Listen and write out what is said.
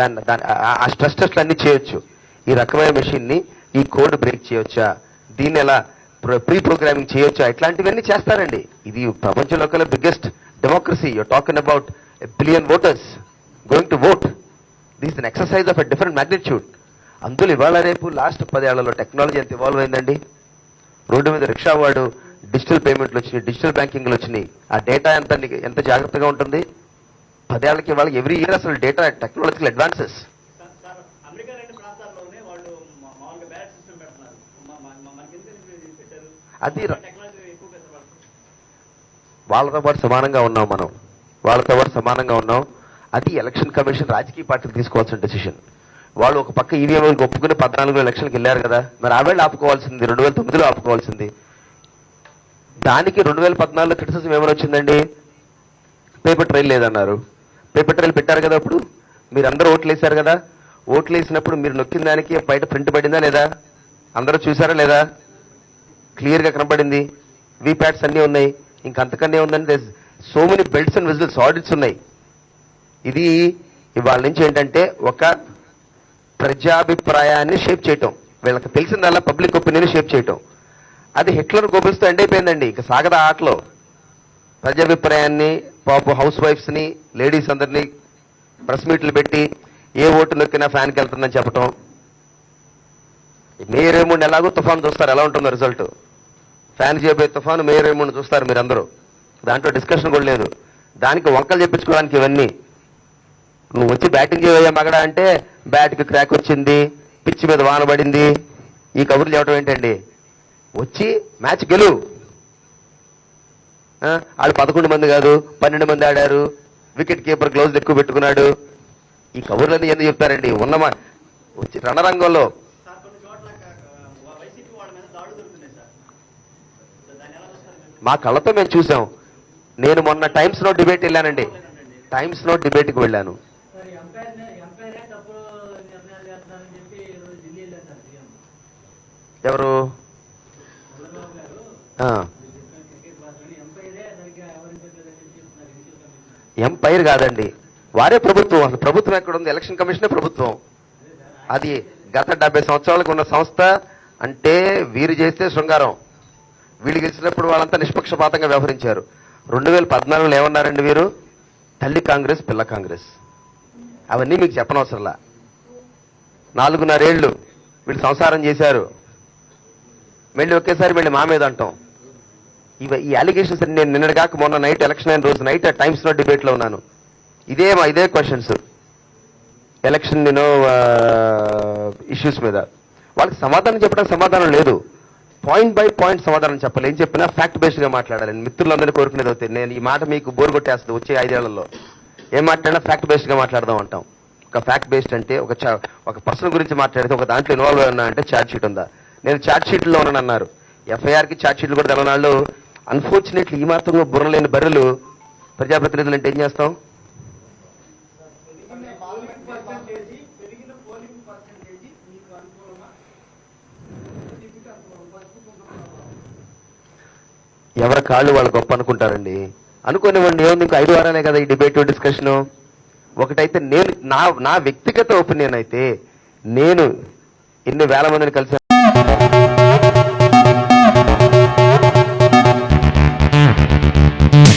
ఆ స్ట్రెస్ టెస్ట్లు అన్ని చేయొచ్చు. ఈ రకమైన మెషిన్ని ఈ కోడ్ బ్రేక్ చేయొచ్చా, దీన్ని ఎలా ప్రీ ప్రోగ్రామింగ్ చేయొచ్చా, ఇట్లాంటివన్నీ చేస్తారండి. ఇది ప్రపంచంలో కల్లా biggest democracy. You're talking about billion voters going to vote. This an exercise of a different magnitude. అందులో ఇవాళ రేపు లాస్ట్ 10 ఏళ్లలో టెక్నాలజీ ఎంత ఇవాల్వ్ అయిందండి. రోడ్డు మీద రిక్షా వాడు డిజిటల్ పేమెంట్లు వచ్చినాయి, డిజిటల్ బ్యాంకింగ్లు వచ్చినాయి. ఆ డేటా ఎంత జాగ్రత్తగా ఉంటుంది. 10 ఏళ్లకి వాళ్ళకి ఎవ్రీ ఇయర్ అసలు డేటా టెక్నాలజికల్ అడ్వాన్సెస్. అది వాళ్ళతో పాటు సమానంగా ఉన్నాం మనం, వాళ్ళతో పాటు సమానంగా ఉన్నాం. అది ఎలక్షన్ కమిషన్ రాజకీయ పార్టీలు తీసుకోవాల్సిన డెసిషన్. వాళ్ళు ఒక పక్క ఈవీఎంలకు ఒప్పుకుని 14 ఎలక్షన్కి వెళ్ళారు కదా, మరి ఆవేళ్ళు ఆపుకోవాల్సింది, 2009లో ఆపుకోవాల్సింది. దానికి 2014లో క్రిటిసిజం ఏమైనా వచ్చిందండి. పేపర్ ట్రైల్ లేదన్నారు. పేపర్ ట్రైల్ పెట్టారు కదా. అప్పుడు మీరు అందరూ ఓట్లు వేశారు కదా. ఓట్లు వేసినప్పుడు మీరు నొక్కిన దానికి బయట ప్రింట్ పడిందా లేదా, అందరూ చూసారా లేదా, క్లియర్గా కనపడింది. వీప్యాట్స్ అన్నీ ఉన్నాయి. ఇంకంతకన్నా ఉందండి. So many belts and whistles audits ఉన్నాయి. ఇది ఇవాళ నుంచి ఏంటంటే ఒక ప్రజాభిప్రాయాన్ని షేప్ చేయటం, వీళ్ళకి తెలిసిందల్లా పబ్లిక్ ఒపీనియన్ షేప్ చేయటం. అది హిట్లర్ గోబెల్స్తో ఎండ్ అయిపోయిందండి. ఇక సాగదా ఆటలో. ప్రజాభిప్రాయాన్ని పాప హౌస్ వైఫ్స్ని, లేడీస్ అందరినీ ప్రెస్ మీట్లు పెట్టి ఏ ఓటు నొక్కినా ఫ్యాన్కి వెళ్తుందని చెప్పటం. మే 23 ఎలాగో తుఫాను చూస్తారు, ఎలా ఉంటుందో రిజల్ట్. ఫ్యాన్ చేయబోయే తుఫాను మే 23 చూస్తారు మీరందరూ. దాంట్లో డిస్కషన్ కూడా లేదు. దానికి వంకలు చెప్పించుకోవడానికి ఇవన్నీ. నువ్వు వచ్చి బ్యాటింగ్ చేయబోయే మగడా అంటే బ్యాట్కి క్రాక్ వచ్చింది, పిచ్చి మీద వాన పడింది, ఈ కబుర్లు చెప్పడం ఏంటండి. వచ్చి మ్యాచ్ గెలువు. ఆడు 11 మంది కాదు 12 మంది ఆడారు, వికెట్ కీపర్ గ్లౌజ్ ఎక్కువ పెట్టుకున్నాడు. ఈ కబుర్లన్నీ ఎందుకు చెప్తారండి. ఉన్నమా వచ్చి రణరంగంలో మా కళ్ళతో మేము చూసాం. నేను మొన్న టైమ్స్ నో డిబేట్ వెళ్ళానండి. టైమ్స్ నో డిబేట్కి వెళ్ళాను. ఎవరు ఎంపైర్ కాదండి, వారే ప్రభుత్వం. అసలు ప్రభుత్వం ఎక్కడ ఉంది? ఎలక్షన్ కమిషనే ప్రభుత్వం. అది గత 70 సంవత్సరాలకు ఉన్న సంస్థ. అంటే వీరు చేస్తే శృంగారం, వీళ్ళు గెలిచినప్పుడు వాళ్ళంతా నిష్పక్షపాతంగా వ్యవహరించారు. 2014లో ఏమన్నారండి వీరు? తల్లి కాంగ్రెస్, పిల్ల కాంగ్రెస్. అవన్నీ మీకు చెప్పనవసరంలా. 4.5 ఏళ్ళు వీళ్ళు సంసారం చేశారు. మళ్ళీ ఒకేసారి మళ్ళీ మా మీద అంటాం. ఈ అలిగేషన్స్ నేను నిన్నటిగాక మొన్న నైట్ ఎలక్షన్ అయిన రోజు నైట్ టైమ్స్ నో డిబేట్లో ఉన్నాను. ఇదే క్వశ్చన్స్ ఎలక్షన్ ఇష్యూస్ మీద. వాళ్ళకి సమాధానం చెప్పడానికి సమాధానం లేదు. పాయింట్ బై పాయింట్ సమాధానం చెప్పాలి. ఏం చెప్పినా ఫ్యాక్ట్ బేస్డ్గా మాట్లాడాలి. మిత్రులందరినీ కోరుకునేది అవుతాయి. నేను ఈ మాట మీకు బోర్ కొట్టేస్తుంది. వచ్చే 5 ఏళ్లలో ఏం మాట్లాడినా ఫ్యాక్ట్ బేస్డ్గా మాట్లాడదాం అంటాం. ఒక ఫ్యాక్ట్ బేస్డ్ అంటే ఒక పర్సన్ గురించి మాట్లాడితే ఒక దాంట్లో ఇన్వాల్వ్ అయి ఉన్నా అంటే ఛార్జ్ షీట్ ఉందా? నేను ఛార్జ్ షీట్లో ఉన్నాను అన్నారు. ఎఫ్ఐఆర్కి ఛార్జ్ షీట్లు కూడా తెలనాళ్ళు. అన్ఫార్చునేట్లీ ఈ మాత్రంలో బుర్రలేని బర్రెలు ప్రజాప్రతినిధులు అంటే ఏం చేస్తాం? ఎవరి కాళ్ళు వాళ్ళు గొప్ప అనుకుంటారండి. అనుకోనివ్వండి, ఏముంది, ఇంకో 5 వారాలే కదా ఈ డిబేట్ డిస్కషను. ఒకటైతే నేను నా వ్యక్తిగత ఒపీనియన్ అయితే, నేను ఎన్ని వేల మందిని కలిసి